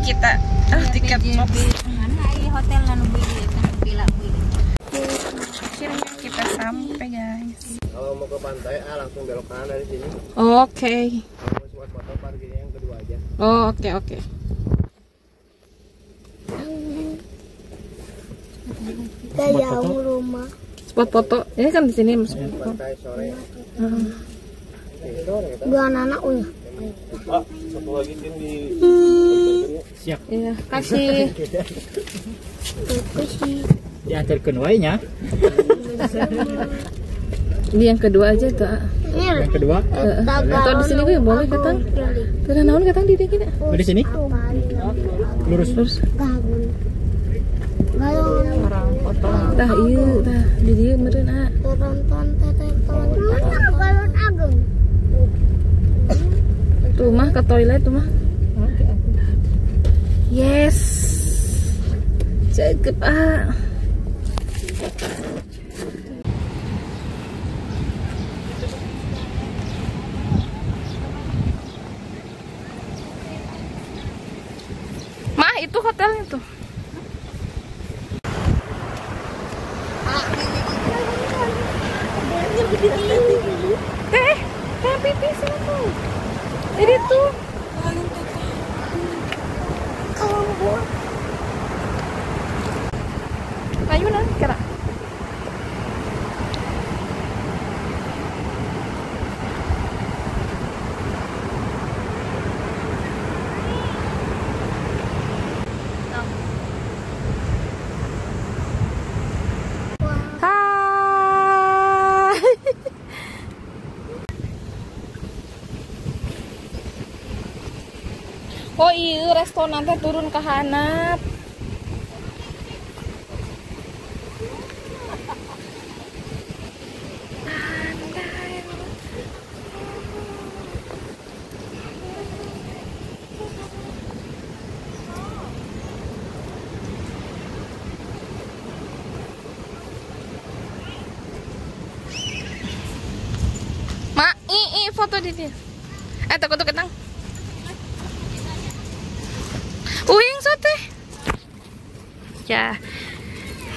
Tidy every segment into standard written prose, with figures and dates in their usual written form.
kita tiket shop. Mana ini hotel lalu beli Akhirnya kita sampai guys. Kalau mau ke pantai, langsung belok kanan dari sini. Oke. Kalau buat foto parkirnya yang kedua aja. Oke. Kayak rumah. Spot foto. Ini kan di sini Mas. Pantai sore. Dua anak ya. Pak, satu lagi tim di siap. Iya, kasih. Diantarkan wainya. Ini yang kedua aja tuh. Yang kedua. Atau di sini gue boleh katang. Tidak naon katang di kita. Di sini. Lurus. Orang foto. Dah iya, dah di dia meureun ah. Tuh mah ke toilet tuh mah. Yes. Cakep ah. Mah itu hotelnya tuh. Pipis itu. Ini tuh. Ayo nanti kira. Oh iya, restoran teh turun ke handap. Mak, foto di dia. Takut ketang. Uing sote. Ya.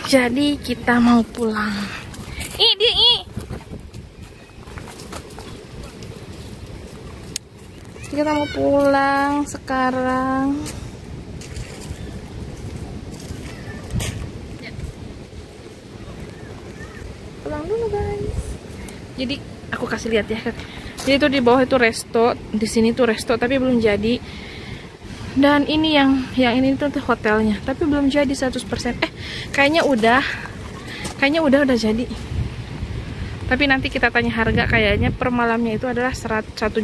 Jadi kita mau pulang. Kita mau pulang sekarang. Pulang dulu guys. Jadi aku kasih lihat ya. Jadi itu di bawah itu resto, di sini tuh resto tapi belum jadi. Dan ini yang ini tuh hotelnya, tapi belum jadi 100%. Kayaknya udah jadi. Tapi nanti kita tanya harga, kayaknya per malamnya itu adalah 1.500.000.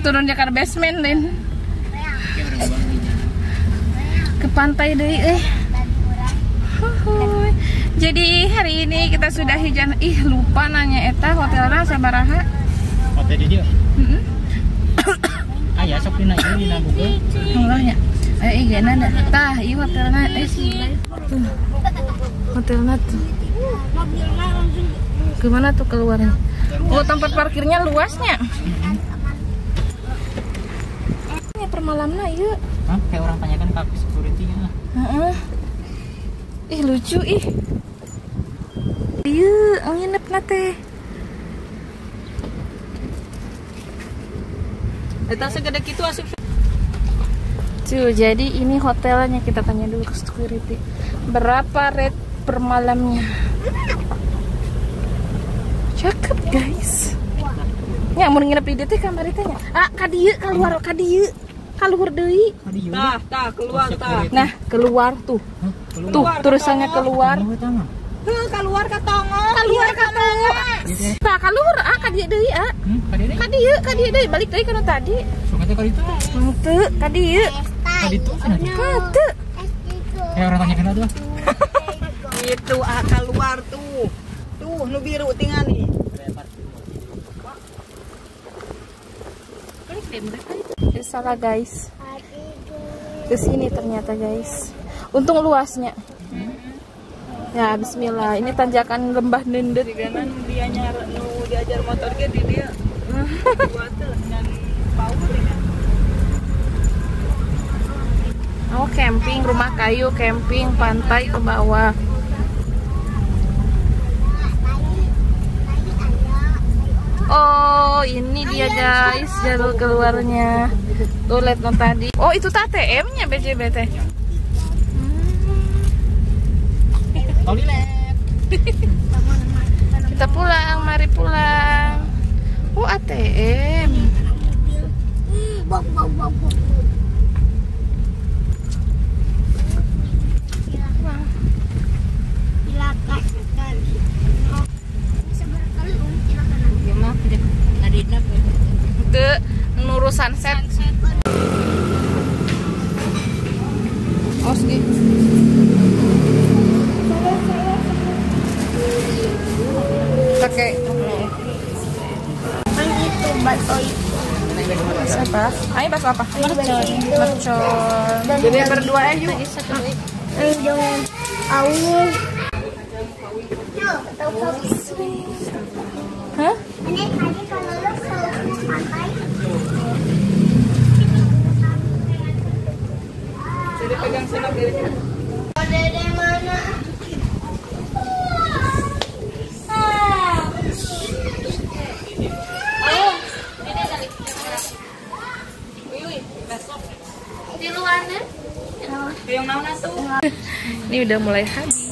Turun Jakarta basement, Lin. Ke pantai deh, Jadi hari ini kita sudah hijan. Lupa nanya eta hotelnya sabaraha. Hotel di dia. Aya sok dina ieu dina Google. Ngolahnya. Igana dah. Tah, ieu hotelna tuh. Hotelna tuh. Gimana tuh keluarnya? Oh, tempat parkirnya luasnya. Ini per malamna ieu. Hah? Kayak orang tanyakan ke security-nya. Lucu Ieu, nginepna teh. Eta segede kitu asup. Tuh, jadi ini hotelnya, kita tanya dulu ke security. Berapa rate per malamnya? Cakep, guys. Ya, mau nginep di dieu teh kamar tanya. Ka dieu keluar deui. Tah, keluar tah. Nah, keluar tuh. Tuh, tulisannya keluar. Keluar ka tongo. Tah, keluar ka dieu deui Ka dieu deui, balik deui kana tadi. Sok atuh ka ditu. Henteu, ka dieu. Ka ditu cenah. Henteu. Kayak orang tanyakan atuh. Itu keluar tuh. Tuh, nu biru tinggal nih. Salah guys. Kesini ternyata guys. Untung luasnya. Ya bismillah. Ini tanjakan lembah Nendet. Kanan dia diajar motor ge di dia. Buat dengan power ya. Oh, camping, rumah kayu, camping, pantai ke bawah. Oh, ini dia guys, jalur keluarnya. Tuh lihat no tadi. Oh, itu ATM-nya BJBT. Kita pulang, mari pulang. Oh, ATM. Ke Nurul Sunset. Oh, segitu. Pakai itu bakso itu. bakso apa? Ayo bakso apa? Mercon. Jadi berdua aja. Jangan awul. Hah? Ini tadi kalau lu ke pantai. Jadi pegang sendok dari sini. Dede mana? Ini udah mulai habis.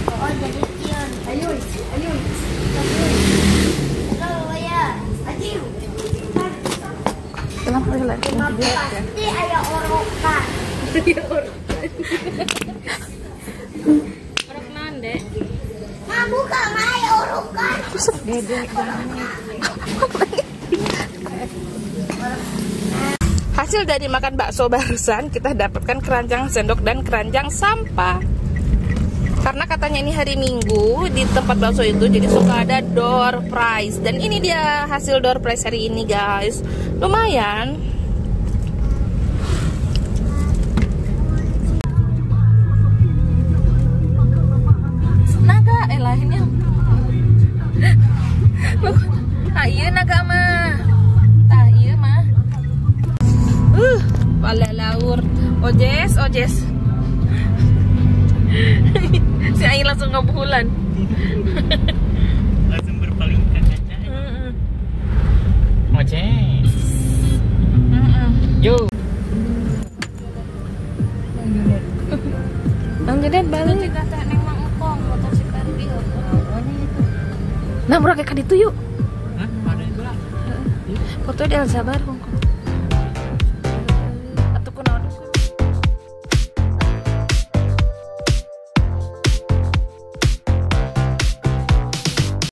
Oh, jadi kian. Ayo. Halo ya. Ayo. Kenapa lagi? Pasti ada orokan. Orok nande. Ma buka mai orokan. Hasil dari makan bakso barusan, kita dapatkan keranjang sendok dan keranjang sampah. Karena katanya ini hari Minggu di tempat bakso itu, jadi suka ada door prize. Dan ini dia hasil door prize hari ini guys. Lumayan. Naga, lahirnya. Ayo naga mah. Ayo mah. Pala laur. Ojes. Si Aing langsung ngebulan. Langsung berpaling ke kaca. Oces. Yo. Anjir balik. Nah, murah kayak itu yuk. Hah? Mana itu lah? Foto di Al Sabar Hongkong.